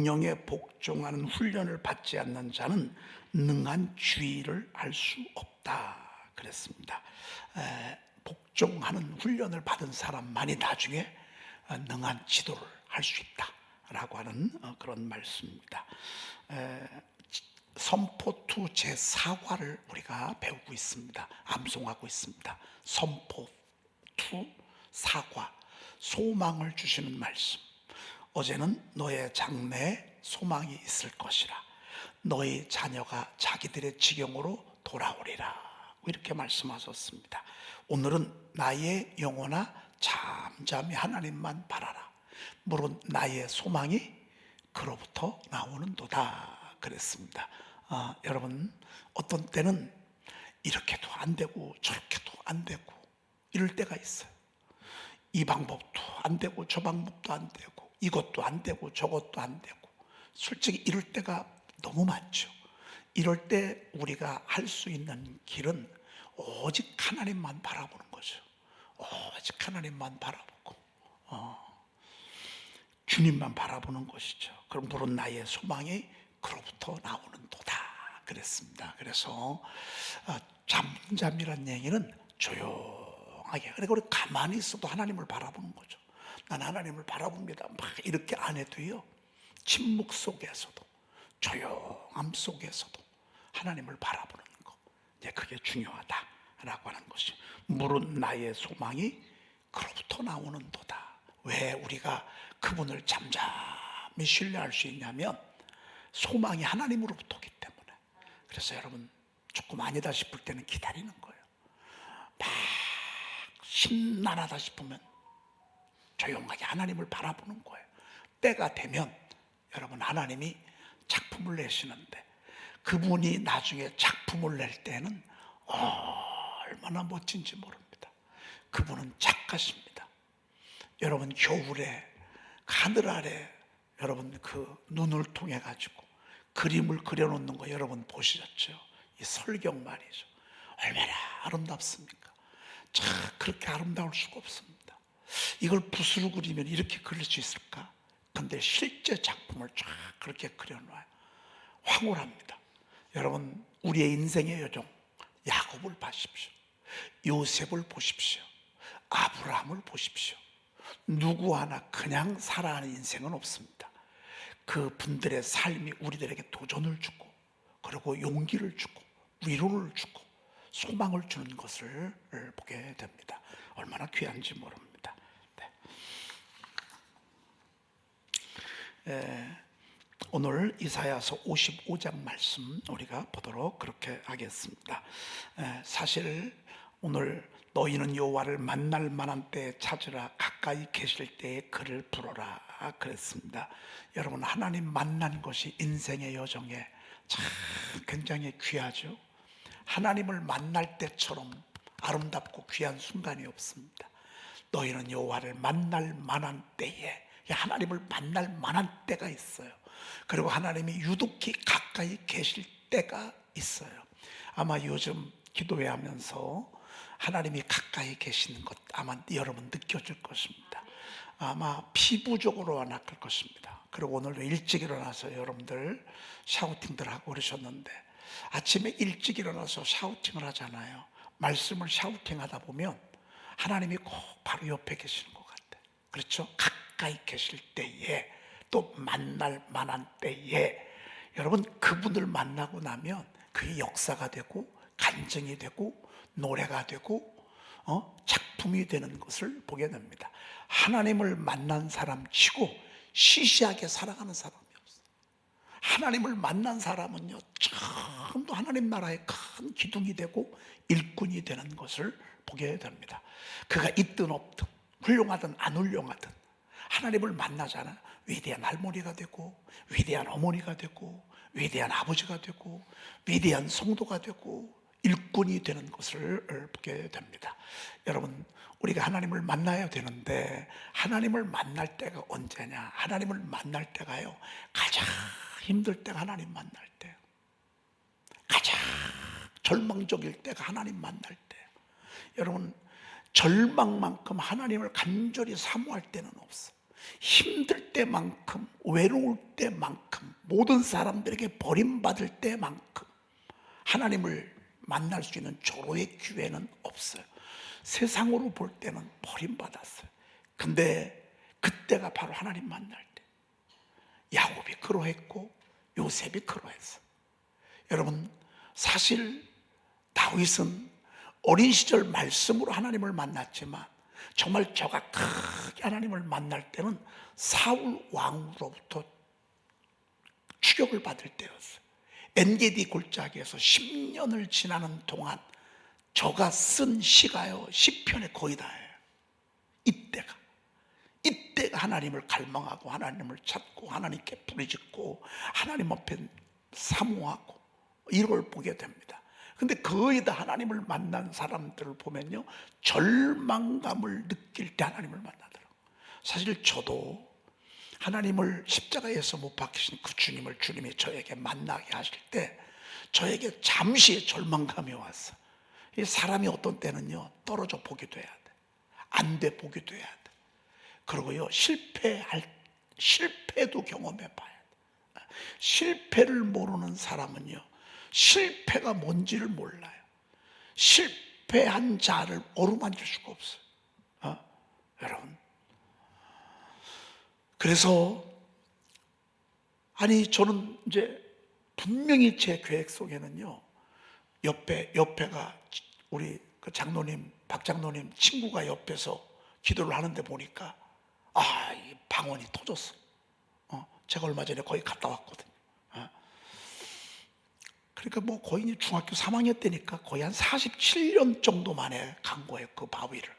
명령에 복종하는 훈련을 받지 않는 자는 능한 주의를 할 수 없다 그랬습니다. 복종하는 훈련을 받은 사람만이 나중에 능한 지도를 할 수 있다라고 하는 그런 말씀입니다. 선포투 제4과를 우리가 배우고 있습니다. 암송하고 있습니다. 선포투 4과, 소망을 주시는 말씀. 어제는 너의 장래에 소망이 있을 것이라, 너희 자녀가 자기들의 지경으로 돌아오리라, 이렇게 말씀하셨습니다. 오늘은 나의 영혼아 잠잠히 하나님만 바라라, 물론 나의 소망이 그로부터 나오는도다 그랬습니다. 여러분, 어떤 때는 이렇게도 안 되고 저렇게도 안 되고 이럴 때가 있어요. 이 방법도 안 되고 저 방법도 안 되고 이것도 안 되고 저것도 안 되고, 솔직히 이럴 때가 너무 많죠. 이럴 때 우리가 할 수 있는 길은 오직 하나님만 바라보는 거죠. 오직 하나님만 바라보고 주님만 바라보는 것이죠. 그럼 물론 나의 소망이 그로부터 나오는도다 그랬습니다. 그래서 잠잠이란 얘기는 조용하게, 그러니까 우리 가만히 있어도 하나님을 바라보는 거죠. 난 하나님을 바라봅니다 막 이렇게 안 해도요, 침묵 속에서도 조용함 속에서도 하나님을 바라보는 거, 이제 그게 중요하다라고 하는 것이, 물은 나의 소망이 그로부터 나오는도다. 왜 우리가 그분을 잠잠히 신뢰할 수 있냐면 소망이 하나님으로부터 오기 때문에. 그래서 여러분, 조금 아니다 싶을 때는 기다리는 거예요. 막 심란하다 싶으면 조용하게 하나님을 바라보는 거예요. 때가 되면 여러분, 하나님이 작품을 내시는데, 그분이 나중에 작품을 낼 때는 얼마나 멋진지 모릅니다. 그분은 작가십니다. 여러분, 겨울에 하늘 아래 여러분 그 눈을 통해 가지고 그림을 그려놓는 거 여러분 보시셨죠? 이 설경 말이죠. 얼마나 아름답습니까? 참 그렇게 아름다울 수가 없습니다. 이걸 붓으로 그리면 이렇게 그릴 수 있을까? 근데 실제 작품을 쫙 그렇게 그려놔요. 황홀합니다. 여러분, 우리의 인생의 여정, 야곱을 보십시오. 요셉을 보십시오. 아브라함을 보십시오. 누구 하나 그냥 살아가는 인생은 없습니다. 그분들의 삶이 우리들에게 도전을 주고, 그리고 용기를 주고, 위로를 주고, 소망을 주는 것을 보게 됩니다. 얼마나 귀한지 모릅니다. 오늘 이사야서 55장 말씀 우리가 보도록 그렇게 하겠습니다. 사실 오늘 너희는 여호와를 만날 만한 때에 찾으라, 가까이 계실 때에 그를 부르라 그랬습니다. 여러분, 하나님 만난 것이 인생의 여정에 참 굉장히 귀하죠. 하나님을 만날 때처럼 아름답고 귀한 순간이 없습니다. 너희는 여호와를 만날 만한 때에, 하나님을 만날 만한 때가 있어요. 그리고 하나님이 유독히 가까이 계실 때가 있어요. 아마 요즘 기도회 하면서 하나님이 가까이 계시는 것 아마 여러분 느껴질 것입니다. 아마 피부적으로 느낄 것입니다. 그리고 오늘 일찍 일어나서 여러분들 샤우팅들 하고 그러셨는데, 아침에 일찍 일어나서 샤우팅을 하잖아요. 말씀을 샤우팅 하다 보면 하나님이 꼭 바로 옆에 계시는 것 같아요. 그렇죠? 가까이 계실 때에, 또 만날 만한 때에 여러분, 그분을 만나고 나면 그게 역사가 되고 간증이 되고 노래가 되고 작품이 되는 것을 보게 됩니다. 하나님을 만난 사람 치고 시시하게 살아가는 사람이 없어요. 하나님을 만난 사람은요, 처음도 하나님 나라의 큰 기둥이 되고 일꾼이 되는 것을 보게 됩니다. 그가 있든 없든, 훌륭하든 안 훌륭하든 하나님을 만나잖아요. 위대한 할머니가 되고, 위대한 어머니가 되고, 위대한 아버지가 되고, 위대한 성도가 되고, 일꾼이 되는 것을 보게 됩니다. 여러분, 우리가 하나님을 만나야 되는데, 하나님을 만날 때가 언제냐? 하나님을 만날 때가요, 가장 힘들 때가 하나님 만날 때, 가장 절망적일 때가 하나님 만날 때. 여러분, 절망만큼 하나님을 간절히 사모할 때는 없어. 힘들 때만큼, 외로울 때만큼, 모든 사람들에게 버림받을 때만큼 하나님을 만날 수 있는 절호의 기회는 없어요. 세상으로 볼 때는 버림받았어요. 근데 그때가 바로 하나님 만날 때. 야곱이 그러했고 요셉이 그러했어. 여러분, 사실 다윗은 어린 시절 말씀으로 하나님을 만났지만 정말 저가 크게 하나님을 만날 때는 사울 왕으로부터 추격을 받을 때였어요. 엔게디 골짜기에서 10년을 지나는 동안 저가 쓴 시가요, 시편의 거의 다예요. 이때가 하나님을 갈망하고 하나님을 찾고 하나님께 부르짖고 하나님 앞에 사모하고 이걸 보게 됩니다. 근데 거의 다 하나님을 만난 사람들을 보면요, 절망감을 느낄 때 하나님을 만나더라고요. 사실 저도 하나님을 십자가에서 못 박히신 그 주님을 주님이 저에게 만나게 하실 때 저에게 잠시의 절망감이 왔어요. 이 사람이 어떤 때는요, 떨어져 보기도 해야 돼, 안 돼 보기도 해야 돼. 그리고요, 실패도 경험해 봐야 돼. 실패를 모르는 사람은요, 실패가 뭔지를 몰라요. 실패한 자를 어루만질 수가 없어요. 여러분, 그래서 저는 이제 분명히 제 계획 속에는요, 옆에가 우리 그 장로님, 박 장로님 친구가 옆에서 기도를 하는데 보니까 이 방언이 터졌어. 제가 얼마 전에 거기 갔다 왔거든요. 그러니까 뭐 거의 중학교 3학년 때니까 거의 한 47년 정도 만에 간 거예요. 그 바위를.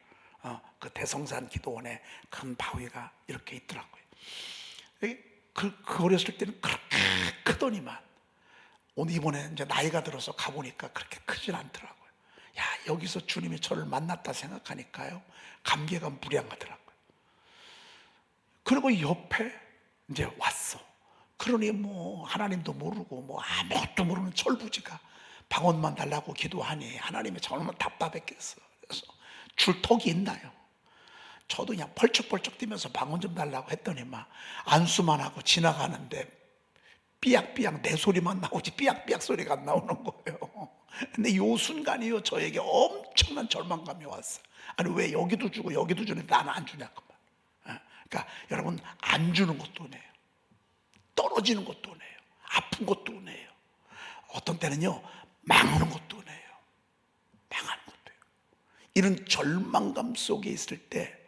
그 대성산 기도원에 큰 바위가 이렇게 있더라고요. 그 어렸을 때는 그렇게 크더니만 이번에 이제 나이가 들어서 가보니까 그렇게 크진 않더라고요. 여기서 주님이 저를 만났다 생각하니까요, 감개가 무량하더라고요. 그리고 옆에 이제 왔어. 그러니 뭐 하나님도 모르고 뭐 아무것도 모르는 철부지가 방언만 달라고 기도하니 하나님이 정말 답답했겠어. 그래서 줄턱이 있나요? 저도 그냥 펄쩍펄쩍 뛰면서 방언 좀 달라고 했더니 막 안수만 하고 지나가는데 삐약삐약 내 소리만 나오지 삐약삐약 소리가 안 나오는 거예요. 근데 요 순간이요, 저에게 엄청난 절망감이 왔어요. 아니, 왜 여기도 주고 여기도 주는데 나는 안 주냐고. 그러니까 여러분, 안 주는 것도 은혜예요. 떨어지는 것도 은혜예요. 아픈 것도 은혜예요. 어떤 때는요, 망하는 것도 은혜예요. 망하는 것도 예요. 이런 절망감 속에 있을 때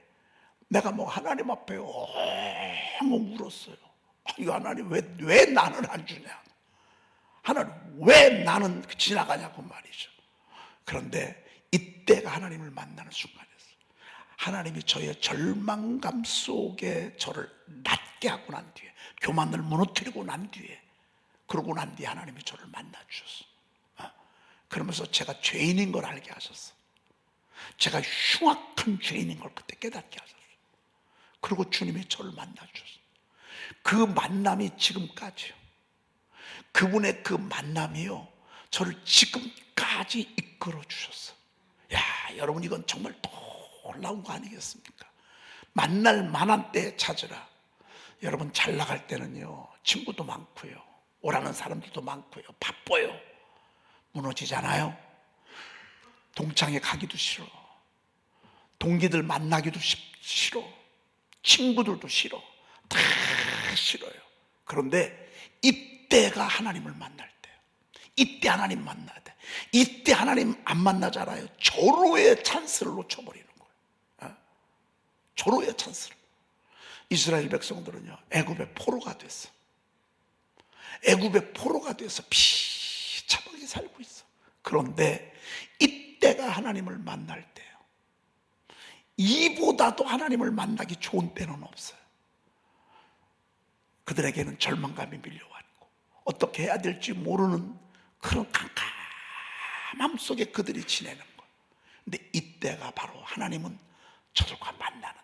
내가 뭐 하나님 앞에 엉엉 울었어요. 이거 하나님 왜 나는 안 주냐, 하나님 왜 나는 지나가냐고 말이죠. 그런데 이때가 하나님을 만나는 순간이었어요. 하나님이 저의 절망감 속에 저를 낫게 하고 난 뒤에, 교만을 무너뜨리고 난 뒤에, 그러고 난 뒤에 하나님이 저를 만나 주셨어. 그러면서 제가 죄인인 걸 알게 하셨어. 제가 흉악한 죄인인 걸 그때 깨닫게 하셨어. 그리고 주님이 저를 만나 주셨어. 그 만남이 지금까지요. 그분의 그 만남이요, 저를 지금까지 이끌어 주셨어. 여러분, 이건 정말 놀라운 거 아니겠습니까? 만날 만한 때 찾으라. 여러분, 잘 나갈 때는요, 친구도 많고요, 오라는 사람들도 많고요, 바빠요. 무너지잖아요. 동창회 가기도 싫어. 동기들 만나기도 싫어. 친구들도 싫어. 다 싫어요. 그런데 이때가 하나님을 만날 때예요. 이때 하나님 만나야 돼. 이때 하나님 안 만나잖아요. 절호의 찬스를 놓쳐버리는 거예요. 절호의 찬스를. 이스라엘 백성들은요, 애굽의 포로가 됐어. 애굽의 포로가 돼서 비참하게 살고 있어. 그런데 이때가 하나님을 만날 때예요. 이보다도 하나님을 만나기 좋은 때는 없어요. 그들에게는 절망감이 밀려왔고 어떻게 해야 될지 모르는 그런 깜깜함 속에 그들이 지내는 거예요. 근데 이때가 바로 하나님은 저들과 만나는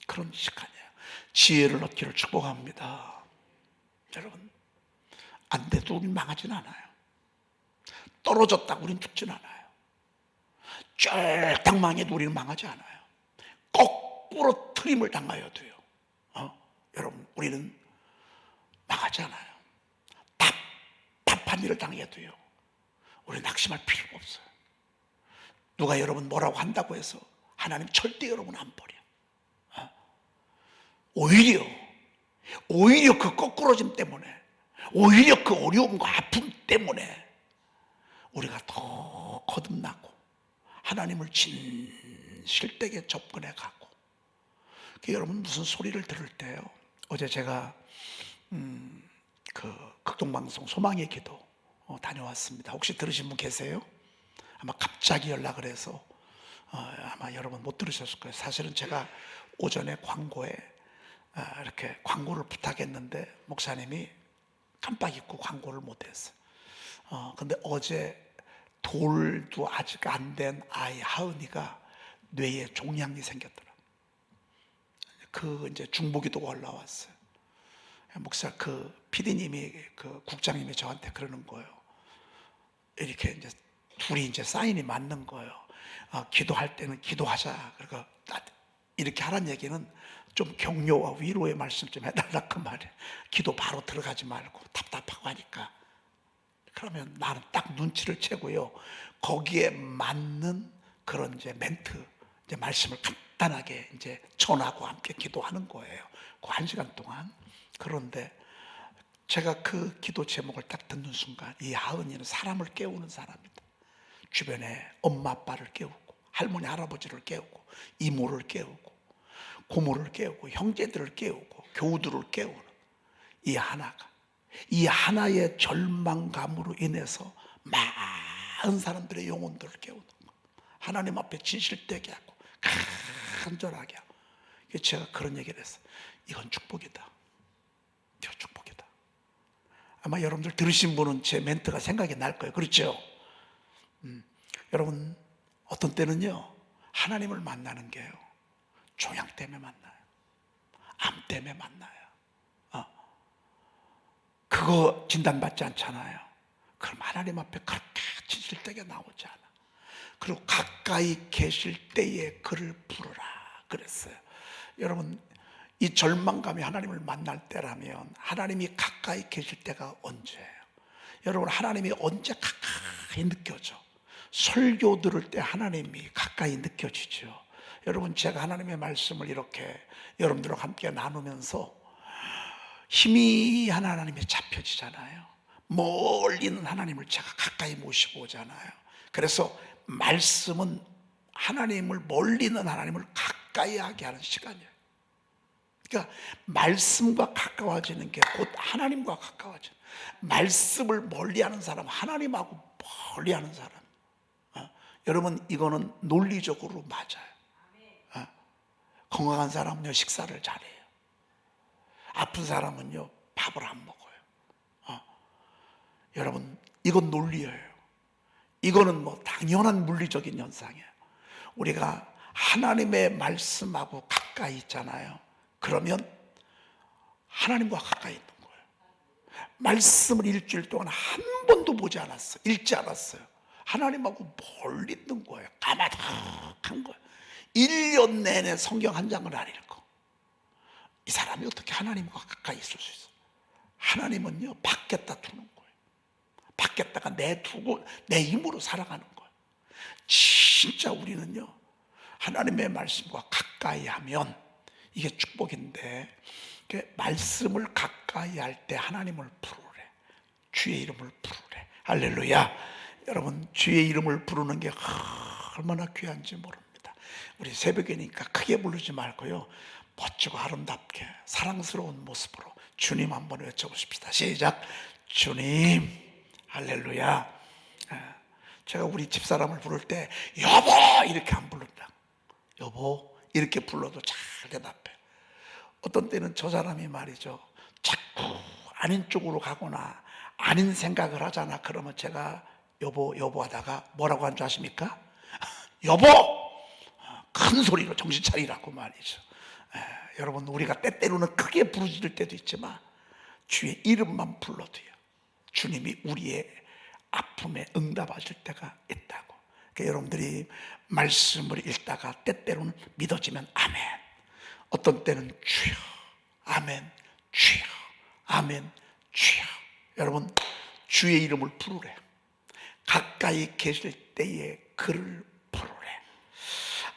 그런 시간이에요. 지혜를 얻기를 축복합니다. 여러분, 안 돼도 우린 망하진 않아요. 떨어졌다고 우린 죽진 않아요. 쫄딱 망해도 우리는 망하지 않아요. 거꾸로 트림을 당하여도요, 여러분, 우리는 망하지 않아요. 답답한 일을 당해도요, 우리 낙심할 필요가 없어요. 누가 여러분 뭐라고 한다고 해서 하나님 절대 여러분 안 버려. 오히려 그 거꾸러짐 때문에, 오히려 그 어려움과 아픔 때문에 우리가 더 거듭나고 하나님을 진실되게 접근해 가고. 여러분, 무슨 소리를 들을 때요, 어제 제가 그 극동방송 소망의 기도 다녀왔습니다. 혹시 들으신 분 계세요? 아마 갑자기 연락을 해서 아마 여러분 못 들으셨을 거예요. 사실은 제가 오전에 광고에 이렇게 광고를 부탁했는데 목사님이 깜빡 잊고 광고를 못했어요. 근데 어제 돌도 아직 안 된 아이 하은이가 뇌에 종양이 생겼더라. 그 이제 중보기도가 올라왔어요. 목사, 그 PD님이, 그 국장님이 저한테 그러는 거예요. 이렇게 이제 둘이 이제 사인이 맞는 거예요. 기도할 때는 기도하자. 그러니까 이렇게 하라는 얘기는 좀 격려와 위로의 말씀 좀 해달라 그 말이에요. 기도 바로 들어가지 말고 답답하고 하니까. 그러면 나는 딱 눈치를 채고요, 거기에 맞는 그런 이제 멘트, 이제 말씀을 간단하게 이제 전하고 함께 기도하는 거예요. 그 1시간 동안. 그런데 제가 그 기도 제목을 딱 듣는 순간, 이 하은이는 사람을 깨우는 사람이다. 주변에 엄마 아빠를 깨우고, 할머니 할아버지를 깨우고, 이모를 깨우고, 고모를 깨우고, 형제들을 깨우고, 교우들을 깨우는 이 하나의 절망감으로 인해서 많은 사람들의 영혼들을 깨우는 거, 하나님 앞에 진실되게 하고 간절하게 하고. 제가 그런 얘기를 했어요. 이건 축복이다. 이건 축복이다. 아마 여러분들 들으신 분은 제 멘트가 생각이 날 거예요. 그렇죠? 여러분, 어떤 때는요, 하나님을 만나는 게요, 종양 때문에 만나요. 암 때문에 만나요. 그거 진단받지 않잖아요. 그럼 하나님 앞에 그렇게 진실되게 나오지 않아. 그리고 가까이 계실 때에 그를 부르라 그랬어요. 여러분, 이 절망감이 하나님을 만날 때라면 하나님이 가까이 계실 때가 언제예요? 여러분, 하나님이 언제 가까이 느껴져? 설교 들을 때 하나님이 가까이 느껴지죠. 여러분, 제가 하나님의 말씀을 이렇게 여러분들과 함께 나누면서 희미한 하나님이 잡혀지잖아요. 멀리 있는 하나님을 제가 가까이 모시고 오잖아요. 그래서 말씀은 하나님을, 멀리 있는 하나님을 가까이 하게 하는 시간이에요. 그러니까 말씀과 가까워지는 게 곧 하나님과 가까워지는, 말씀을 멀리하는 사람, 하나님하고 멀리하는 사람. 여러분, 이거는 논리적으로 맞아요. 건강한 사람은요, 식사를 잘해요. 아픈 사람은요, 밥을 안 먹어요. 여러분, 이건 논리예요. 이거는 뭐 당연한 물리적인 현상이에요. 우리가 하나님의 말씀하고 가까이 있잖아요. 그러면 하나님과 가까이 있는 거예요. 말씀을 일주일 동안 한 번도 보지 않았어요. 읽지 않았어요. 하나님하고 멀리 있는 거예요. 까마득한 거예요. 1년 내내 성경 한 장을 안 읽고. 이 사람이 어떻게 하나님과 가까이 있을 수 있어요? 하나님은요, 밖에다 두는 거예요. 밖에다가 내두고 내 힘으로 살아가는 거예요. 진짜 우리는요, 하나님의 말씀과 가까이 하면 이게 축복인데, 말씀을 가까이 할 때 하나님을 부르래. 주의 이름을 부르래. 할렐루야. 여러분, 주의 이름을 부르는 게 얼마나 귀한지 모릅니다. 우리 새벽이니까 크게 부르지 말고요, 멋지고 아름답게 사랑스러운 모습으로 주님 한번 외쳐보십시다. 시작. 주님. 할렐루야. 제가 우리 집사람을 부를 때 여보 이렇게 안 부른다. 여보 이렇게 불러도 잘 대답해. 어떤 때는 저 사람이 말이죠, 자꾸 아닌 쪽으로 가거나 아닌 생각을 하잖아. 그러면 제가 여보 하다가 뭐라고 한 줄 아십니까? 여보! 큰 소리로 정신 차리라고 말이죠. 여러분, 우리가 때때로는 크게 부르짖을 때도 있지만 주의 이름만 불러도요, 주님이 우리의 아픔에 응답하실 때가 있다고. 그러니까 여러분들이 말씀을 읽다가 때때로는 믿어지면 아멘, 어떤 때는 주여 아멘 주여, 아멘 주여. 여러분, 주의 이름을 부르래. 가까이 계실 때에 그를 부르래.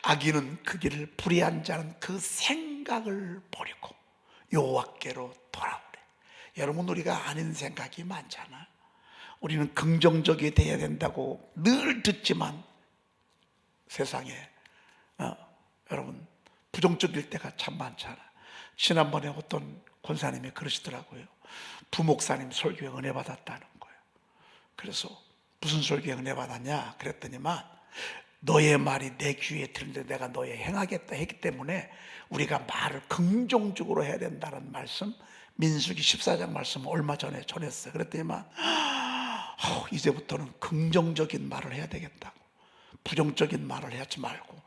악인은 그 길을 불의한 자는 그 생각을 버리고 여호와께로 돌아오래. 여러분, 우리가 아닌 생각이 많잖아. 우리는 긍정적이 돼야 된다고 늘 듣지만 세상에 여러분 부정적일 때가 참 많잖아. 지난번에 어떤 권사님이 그러시더라고요. 부목사님 설교에 은혜 받았다는 거예요. 그래서 무슨 설교에 은혜 받았냐 그랬더니만, 너의 말이 내 귀에 들리는데 내가 너의 행하겠다 했기 때문에 우리가 말을 긍정적으로 해야 된다는 말씀, 민수기 14장 말씀 얼마 전에 전했어요. 그랬더니만 이제부터는 긍정적인 말을 해야 되겠다고, 부정적인 말을 하지 말고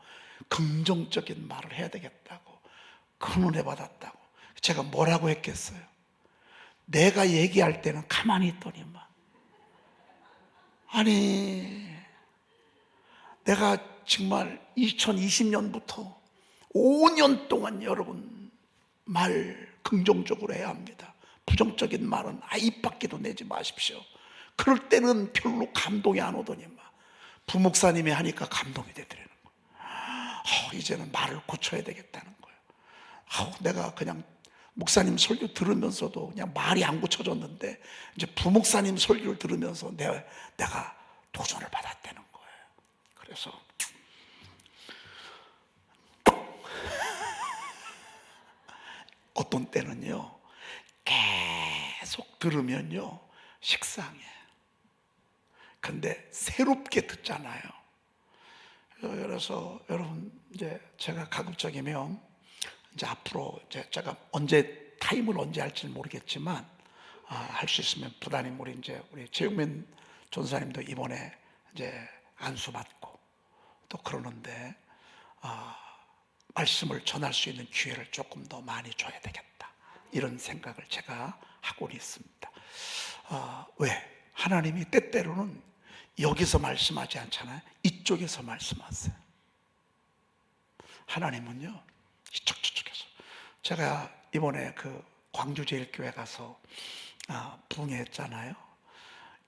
긍정적인 말을 해야 되겠다고 큰 은혜 받았다고. 제가 뭐라고 했겠어요? 내가 얘기할 때는 가만히 있더니만, 아니 내가 정말 2020년부터 5년 동안 여러분 말 긍정적으로 해야 합니다. 부정적인 말은 입 밖에도 내지 마십시오. 그럴 때는 별로 감동이 안 오더니만 부목사님이 하니까 감동이 되더라는 거예요. 이제는 말을 고쳐야 되겠다는 거예요. 내가 그냥 목사님 설교 들으면서도 그냥 말이 안 고쳐졌는데 이제 부목사님 설교를 들으면서 내가 도전을 받았다는 거예요. 그래서 어떤 때는요 계속 들으면요 식상해. 근데 새롭게 듣잖아요. 그래서 여러분, 이제 제가 가급적이면 이제 앞으로 이제 제가 타임을 언제 할지는 모르겠지만 할 수 있으면 부단님 우리 최용민 전사님도 이번에 이제 안수 받고 또 그러는데 말씀을 전할 수 있는 기회를 조금 더 많이 줘야 되겠다, 이런 생각을 제가 하고 있습니다. 왜? 하나님이 때때로는 여기서 말씀하지 않잖아요. 이쪽에서 말씀하세요. 하나님은요 저쪽에서. 제가 이번에 그 광주제일교회 가서 부흥했잖아요.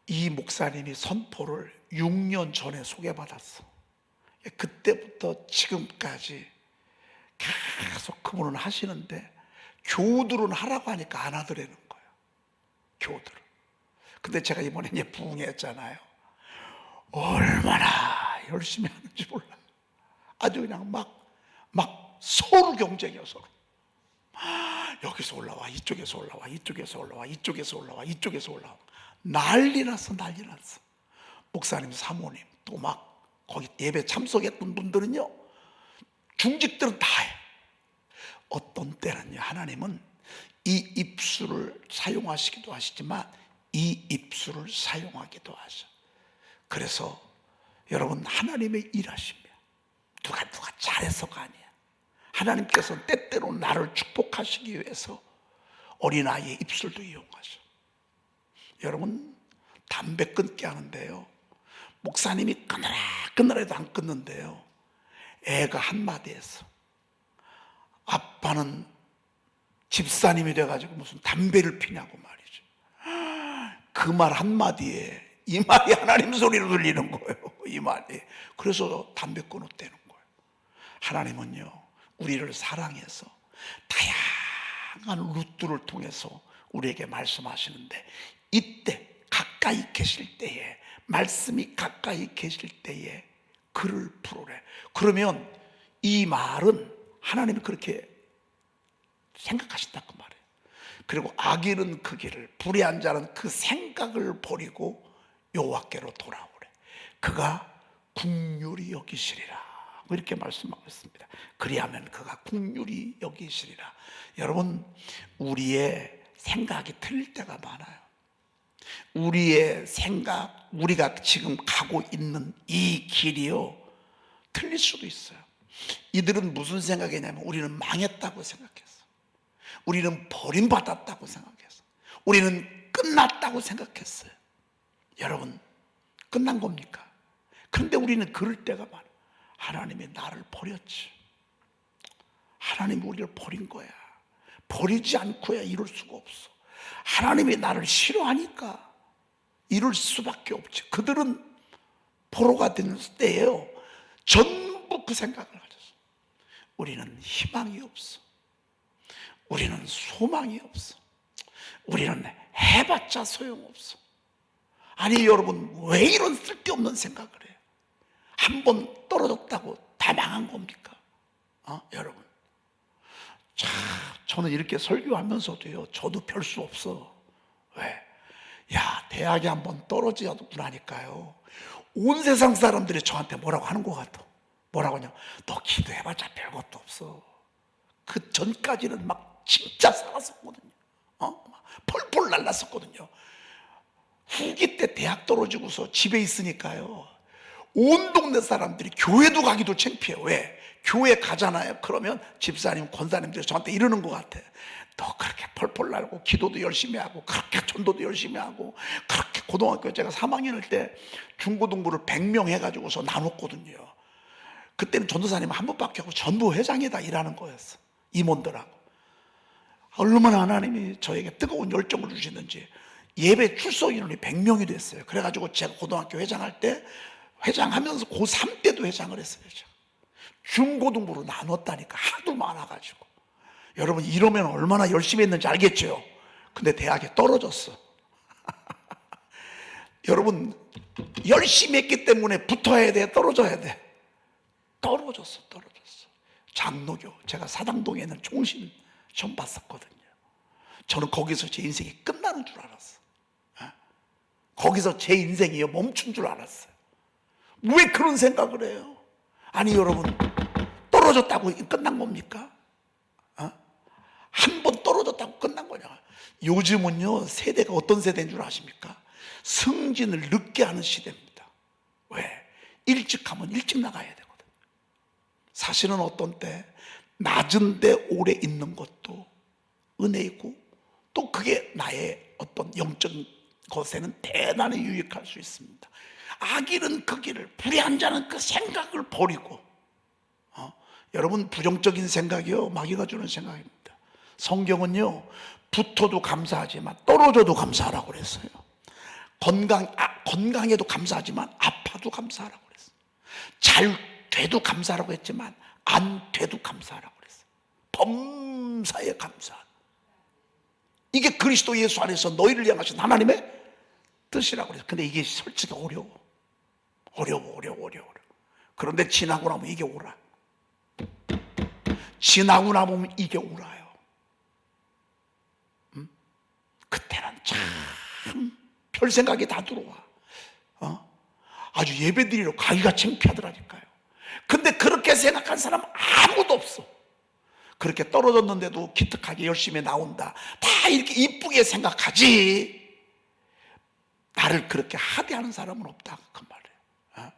이 목사님이 선포를 6년 전에 소개받았어. 그때부터 지금까지 계속 그분은 하시는데 교우들은 하라고 하니까 안 하더라는 거예요. 교우들은. 근데 제가 이번에 이제 부흥했잖아요. 얼마나 열심히 하는지 몰라. 아주 그냥 막 서로 경쟁이야, 서로. 여기서 올라와, 이쪽에서 올라와, 이쪽에서 올라와, 이쪽에서 올라와, 이쪽에서 올라와. 난리 났어. 목사님, 사모님, 또 막 거기 예배 참석했던 분들은요, 중직들은 다 해. 어떤 때는요, 하나님은 이 입술을 사용하시기도 하시지만 이 입술을 사용하기도 하셔. 그래서 여러분, 하나님의 일하십니다. 누가 잘해서가 아니야. 하나님께서 때때로 나를 축복하시기 위해서 어린아이의 입술도 이용하셔. 여러분, 담배 끊게 하는데요, 목사님이 끊으라 해도 안 끊는데요, 애가 한마디 했어. 아빠는 집사님이 돼가지고 무슨 담배를 피냐고 말이죠. 그 말 한마디에 이 말이 하나님 소리로 들리는 거예요. 이 말이. 그래서 담배 끊었다는 거예요. 하나님은요, 우리를 사랑해서 다양한 루트를 통해서 우리에게 말씀하시는데, 이때 가까이 계실 때에, 말씀이 가까이 계실 때에 그를 부르래. 그러면 이 말은 하나님이 그렇게 생각하신다 그 말이에요. 그리고 악인은 그 길을, 불의한 자는 그 생각을 버리고 여호와께로 돌아오래. 그가 긍휼히 여기시리라, 이렇게 말씀하고 있습니다. 그리하면 그가 긍휼히 여기시리라. 여러분, 우리의 생각이 틀릴 때가 많아요. 우리의 생각, 우리가 지금 가고 있는 이 길이요, 틀릴 수도 있어요. 이들은 무슨 생각이냐면 우리는 망했다고 생각했어. 우리는 버림받았다고 생각했어. 우리는 끝났다고 생각했어요. 여러분, 끝난 겁니까? 그런데 우리는 그럴 때가 많아요. 하나님이 나를 버렸지. 하나님이 우리를 버린 거야. 버리지 않고야 이룰 수가 없어. 하나님이 나를 싫어하니까 이룰 수밖에 없지. 그들은 포로가 된 때에요, 전부 그 생각을 가졌어. 우리는 희망이 없어. 우리는 소망이 없어. 우리는 해봤자 소용없어. 아니 여러분, 왜 이런 쓸데없는 생각을 해요? 한 번 떨어졌다고 다 망한 겁니까? 여러분, 참 저는 이렇게 설교하면서도요, 저도 별 수 없어. 왜? 야, 대학에 한번 떨어지고 나니까요, 온 세상 사람들이 저한테 뭐라고 하는 것 같아. 뭐라고 하냐, 너 기도해봤자 별것도 없어. 그 전까지는 막 진짜 살았었거든요. 막 펄펄 날랐었거든요. 후기 때 대학 떨어지고서 집에 있으니까요, 온 동네 사람들이 교회도 가기도 창피해요. 왜? 교회 가잖아요. 그러면 집사님, 권사님들이 저한테 이러는 것 같아. 너 그렇게 펄펄 날고 기도도 열심히 하고 그렇게 전도도 열심히 하고 그렇게, 고등학교 제가 3학년일 때 중고등부를 100명 해가지고서 나눴거든요. 그때는 전도사님 한 분밖에 없고 전부 회장이다 일하는 거였어. 임원들하고. 얼마나 하나님이 저에게 뜨거운 열정을 주시는지. 예배 출석 인원이 100명이 됐어요. 그래가지고 제가 고등학교 회장할 때, 회장하면서 고3 때도 회장을 했어요. 중고등부로 나눴다니까. 하도 많아가지고. 여러분, 이러면 얼마나 열심히 했는지 알겠죠? 근데 대학에 떨어졌어. 여러분, 열심히 했기 때문에 붙어야 돼, 떨어져야 돼? 떨어졌어. 장로교, 제가 사당동에 있는 총신 시험 봤었거든요. 저는 거기서 제 인생이 끝나는 줄 알았어. 거기서 제 인생이 멈춘 줄 알았어요. 왜 그런 생각을 해요? 아니 여러분, 떨어졌다고 끝난 겁니까? 한 번 떨어졌다고 끝난 거냐? 요즘은요, 세대가 어떤 세대인 줄 아십니까? 승진을 늦게 하는 시대입니다. 왜? 일찍 하면 일찍 나가야 되거든. 사실은 어떤 때 낮은 데 오래 있는 것도 은혜이고, 또 그게 나의 어떤 영적인 것에는 대단히 유익할 수 있습니다. 악인은 그 길을, 불의한 자는 그 생각을 버리고. 여러분, 부정적인 생각이요, 마귀가 주는 생각입니다. 성경은요, 붙어도 감사하지만 떨어져도 감사하라고 그랬어요. 건강해도 감사하지만 아파도 감사하라고 그랬어요. 잘 돼도 감사하라고 했지만 안 돼도 감사하라고 그랬어요. 범사에 감사. 이게 그리스도 예수 안에서 너희를 향하신 하나님의 뜻이라고 그랬어요. 근데 이게 솔직히 어려워. 그런데 지나고 나면 이게 오라. 지나고 나면 이게 오라요. 그때는 참 별 생각이 다 들어와. 아주 예배드리러 가기가 창피하더라니까요. 근데 그렇게 생각한 사람 아무도 없어. 그렇게 떨어졌는데도 기특하게 열심히 나온다, 다 이렇게 이쁘게 생각하지, 나를 그렇게 하대하는 사람은 없다, 그 말이에요.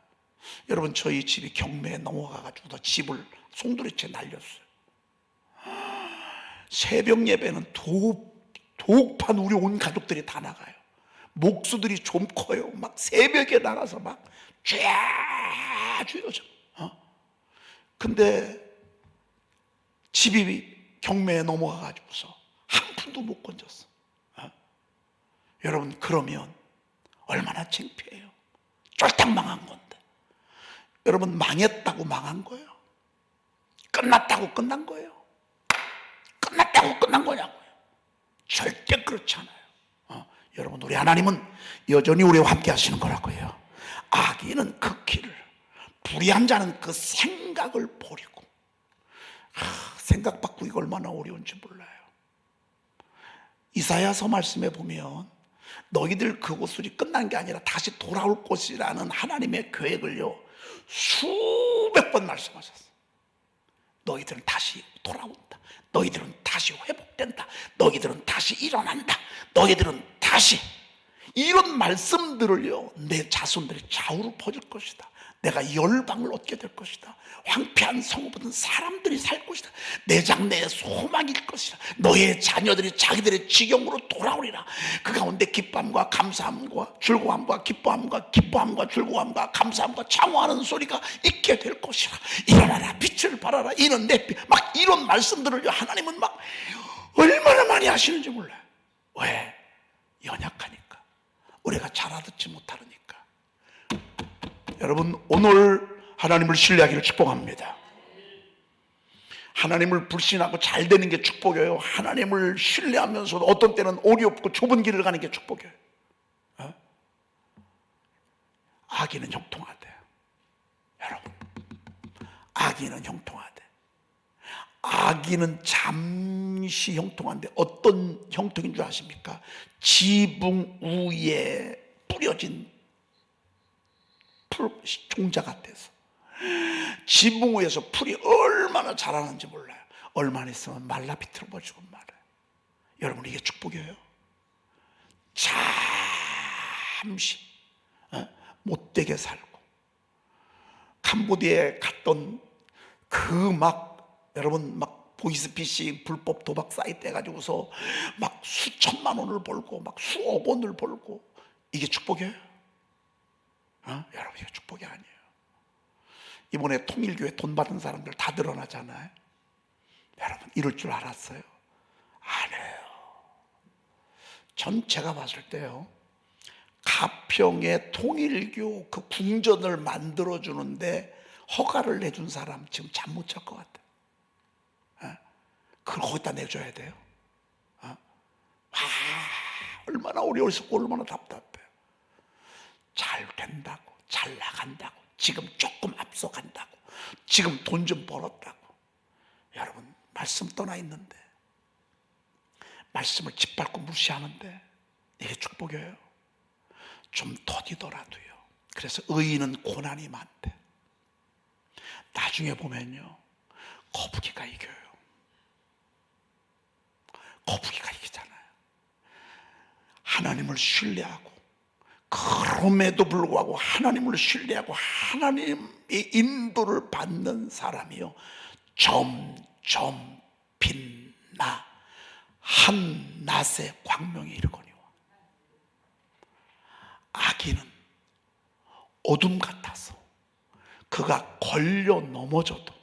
여러분, 저희 집이 경매에 넘어가가지고 집을 송두리째 날렸어요. 새벽 예배는 도pan 우리 온 가족들이 다 나가요. 목수들이 좀 커요. 막 새벽에 나가서 막 쥐어줘. 근데 집이 경매에 넘어가가지고서 한 푼도 못 건졌어. 여러분, 그러면 얼마나 창피해요. 쫄딱 망한 건데. 여러분, 망했다고 망한 거예요? 끝났다고 끝난 거예요? 끝났다고 끝난 거냐고요? 절대 그렇지 않아요. 여러분, 우리 하나님은 여전히 우리와 함께 하시는 거라고요. 악인은 그 길을, 불의한 자는 그 생각을 버리고. 생각 바꾸기가 얼마나 어려운지 몰라요. 이사야서 말씀에 보면 너희들 그곳이 끝난 게 아니라 다시 돌아올 것이라는 하나님의 계획을요, 수백 번 말씀하셨어요. 너희들은 다시 돌아온다. 너희들은 다시 회복된다. 너희들은 다시 일어난다. 너희들은 다시. 이런 말씀들을요, 내 자손들이 좌우로 퍼질 것이다. 내가 열방을 얻게 될 것이다. 황폐한 성읍은 사람들이 살 것이다. 내 장래의 소망일 것이다. 너의 자녀들이 자기들의 지경으로 돌아오리라. 그 가운데 기쁨과 감사함과 즐거움과 기뻐함과 즐거움과 감사함과 창호하는 소리가 있게 될 것이라. 일어나라, 빛을 발하라, 이는 내 빛. 막 이런 말씀들을 하나님은 막 얼마나 많이 하시는지 몰라요. 왜? 연약하니까. 우리가 잘 알아듣지 못하니까. 여러분, 오늘 하나님을 신뢰하기를 축복합니다. 하나님을 불신하고 잘 되는 게 축복이에요. 하나님을 신뢰하면서도 어떤 때는 오리 없고 좁은 길을 가는 게 축복이에요. 악인은 형통하대. 여러분, 악인은 형통하대. 악인은 잠시 형통한데 어떤 형통인 줄 아십니까? 지붕 위에 뿌려진 종자 같아서. 지붕 위에서 풀이 얼마나 자라는지 몰라요. 얼마나 있으면 말라 비틀어 버리고 말아요. 여러분, 이게 축복이에요. 잠시 못되게 살고, 캄보디아에 갔던 여러분 보이스피싱 불법 도박 사이트 해가지고서 막 수천만 원을 벌고 막 수억 원을 벌고, 이게 축복이에요? 여러분, 이게 축복이 아니에요. 이번에 통일교회 돈 받은 사람들 다 드러나잖아요. 여러분, 이럴 줄 알았어요? 안 해요. 전 제가 봤을 때요, 가평의 통일교 그 궁전을 만들어주는데 허가를 내준 사람 지금 잠 못 잘 것 같아요. 그걸 거기다 내줘야 돼요. 얼마나 어려웠고 얼마나 답답해요. 잘 된다고, 잘 나간다고, 지금 조금 앞서간다고, 지금 돈 좀 벌었다고. 여러분, 말씀 떠나 있는데, 말씀을 짓밟고 무시하는데 이게 축복이에요. 좀 더디더라도요. 그래서 의인은 고난이 많대. 나중에 보면요, 거북이가 이겨요. 거북이가 이기잖아요. 하나님을 신뢰하고, 그럼에도 불구하고 하나님을 신뢰하고 하나님의 인도를 받는 사람이요, 점점 빛나 한낮의 광명이 이르거니와. 악인은 어둠 같아서 그가 걸려 넘어져도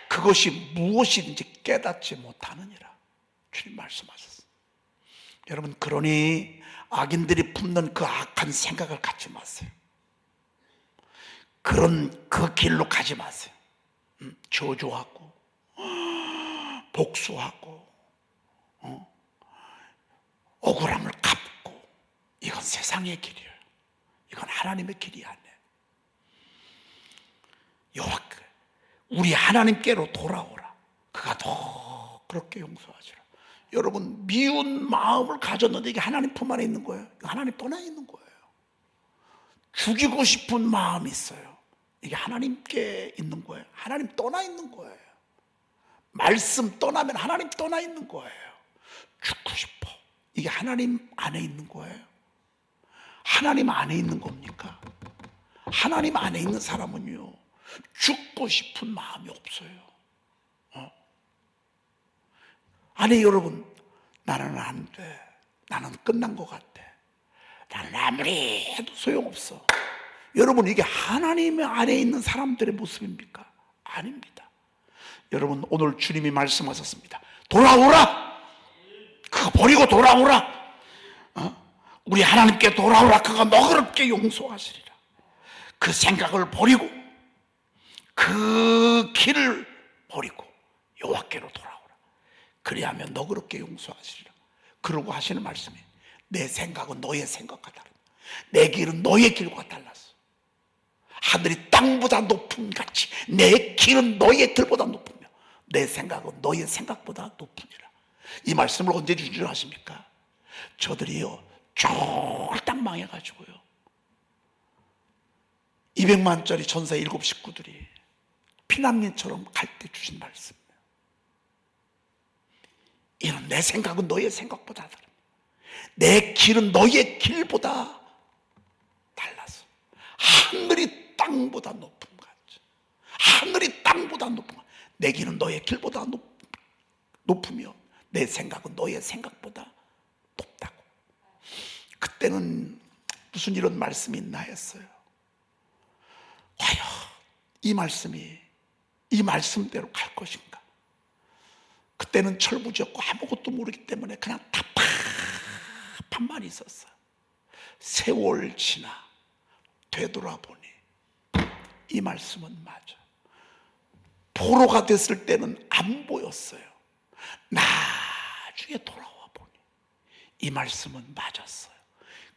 그것이 무엇인지 깨닫지 못하느니라. 주님 말씀하셨어요. 여러분, 그러니 악인들이 품는 그 악한 생각을 갖지 마세요. 그 길로 가지 마세요. 저주하고 복수하고 억울함을 갚고, 이건 세상의 길이에요. 이건 하나님의 길이 아니에요. 여호와께, 우리 하나님께로 돌아오라. 그가 더 그렇게 용서하시라. 여러분, 미운 마음을 가졌는데 이게 하나님 품 안에 있는 거예요. 하나님 떠나 있는 거예요. 죽이고 싶은 마음이 있어요. 이게 하나님께 있는 거예요. 하나님 떠나 있는 거예요. 말씀 떠나면 하나님 떠나 있는 거예요. 죽고 싶어. 이게 하나님 안에 있는 거예요. 하나님 안에 있는 겁니까? 하나님 안에 있는 사람은요, 죽고 싶은 마음이 없어요. 아니, 여러분, 나는 안 돼. 나는 끝난 것 같아. 나는 아무리 해도 소용없어. 여러분, 이게 하나님 안에 있는 사람들의 모습입니까? 아닙니다. 여러분, 오늘 주님이 말씀하셨습니다. 돌아오라. 그거 버리고 돌아오라. 우리 하나님께 돌아오라. 그가 너그럽게 용서하시리라. 그 생각을 버리고, 그 길을 버리고 여호와께로 돌아오라. 그리하면 너그럽게 용서하시리라. 그러고 하시는 말씀이, 내 생각은 너의 생각과 다르다. 내 길은 너의 길과 달랐어. 하늘이 땅보다 높음 같이 내 길은 너의 길보다 높으며 내 생각은 너의 생각보다 높으니라. 이 말씀을 언제 주신 줄 아십니까? 저들이요, 쫄딱 망해가지고요, 200만짜리 전사 7 식구들이 피난민처럼 갈 때 주신 말씀이에요. 이는 내 생각은 너의 생각보다 다릅니다. 내 길은 너의 길보다 달라서 하늘이 땅보다 높은 같이, 하늘이 땅보다 높은 것. 내 길은 너의 길보다 높으며 내 생각은 너의 생각보다 높다고. 그때는 무슨 이런 말씀이 있나 했어요. 과연 이 말씀이 이 말씀대로 갈 것인가? 그때는 철부지였고 아무것도 모르기 때문에 그냥 답답함만 있었어요. 세월 지나 되돌아보니 이 말씀은 맞아. 포로가 됐을 때는 안 보였어요. 나중에 돌아와 보니 이 말씀은 맞았어요.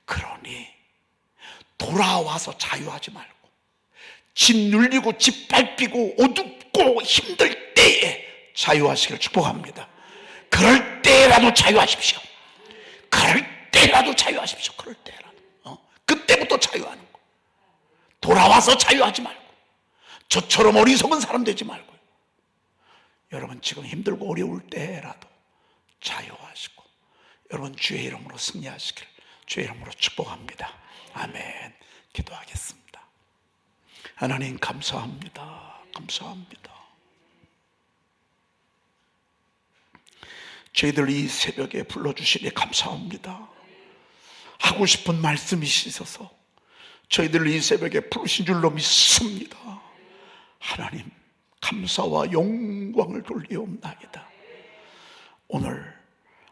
그러니 돌아와서 자유하지 말고 짓눌리고 짓밟히고 어둡고 힘들 때에 자유하시기를 축복합니다. 그럴 때라도 자유하십시오. 그럴 때라도 자유하십시오. 그럴 때라도 그때부터 자유하는 거. 돌아와서 자유하지 말고 저처럼 어리석은 사람 되지 말고요. 여러분 지금 힘들고 어려울 때라도 자유하시고 여러분 주의 이름으로 승리하시길 주의 이름으로 축복합니다. 아멘. 기도하겠습니다. 하나님 감사합니다. 감사합니다. 저희들 이 새벽에 불러주시니 감사합니다. 하고 싶은 말씀이 있어서 저희들 이 새벽에 부르신 줄로 믿습니다. 하나님 감사와 영광을 돌리옵나이다. 오늘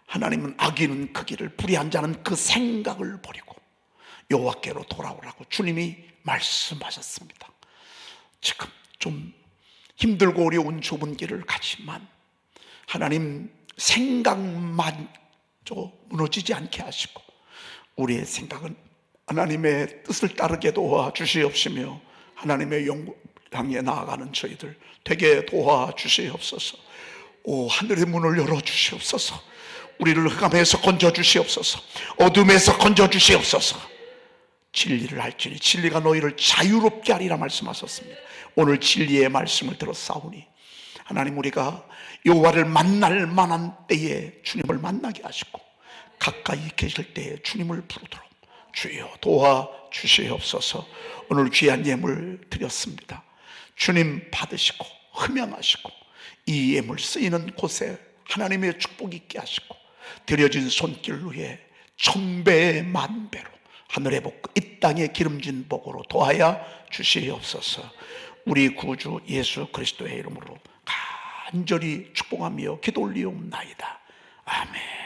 하나님은 악인은 그 길을 불의한 자는 그 생각을 버리고 여호와께로 돌아오라고 주님이 말씀하셨습니다. 지금 좀 힘들고 어려운 좁은 길을 가지만 하나님 생각만 무너지지 않게 하시고 우리의 생각은 하나님의 뜻을 따르게 도와주시옵시며 하나님의 영광 향해 나아가는 저희들 되게 도와주시옵소서. 오 하늘의 문을 열어주시옵소서. 우리를 흑암에서 건져주시옵소서. 어둠에서 건져주시옵소서. 진리를 알지니 진리가 너희를 자유롭게 하리라 말씀하셨습니다. 오늘 진리의 말씀을 들었사오니 하나님 우리가 여호와를 만날 만한 때에 주님을 만나게 하시고 가까이 계실 때에 주님을 부르도록 주여 도와주시옵소서. 오늘 귀한 예물 드렸습니다. 주님 받으시고 흠양하시고 이 예물 쓰이는 곳에 하나님의 축복이 있게 하시고 드려진 손길 위에 천배 만배로 하늘의 복 이 땅의 기름진 복으로 도하여 주시옵소서. 우리 구주 예수 그리스도의 이름으로 간절히 축복하며 기도 올리옵나이다. 아멘.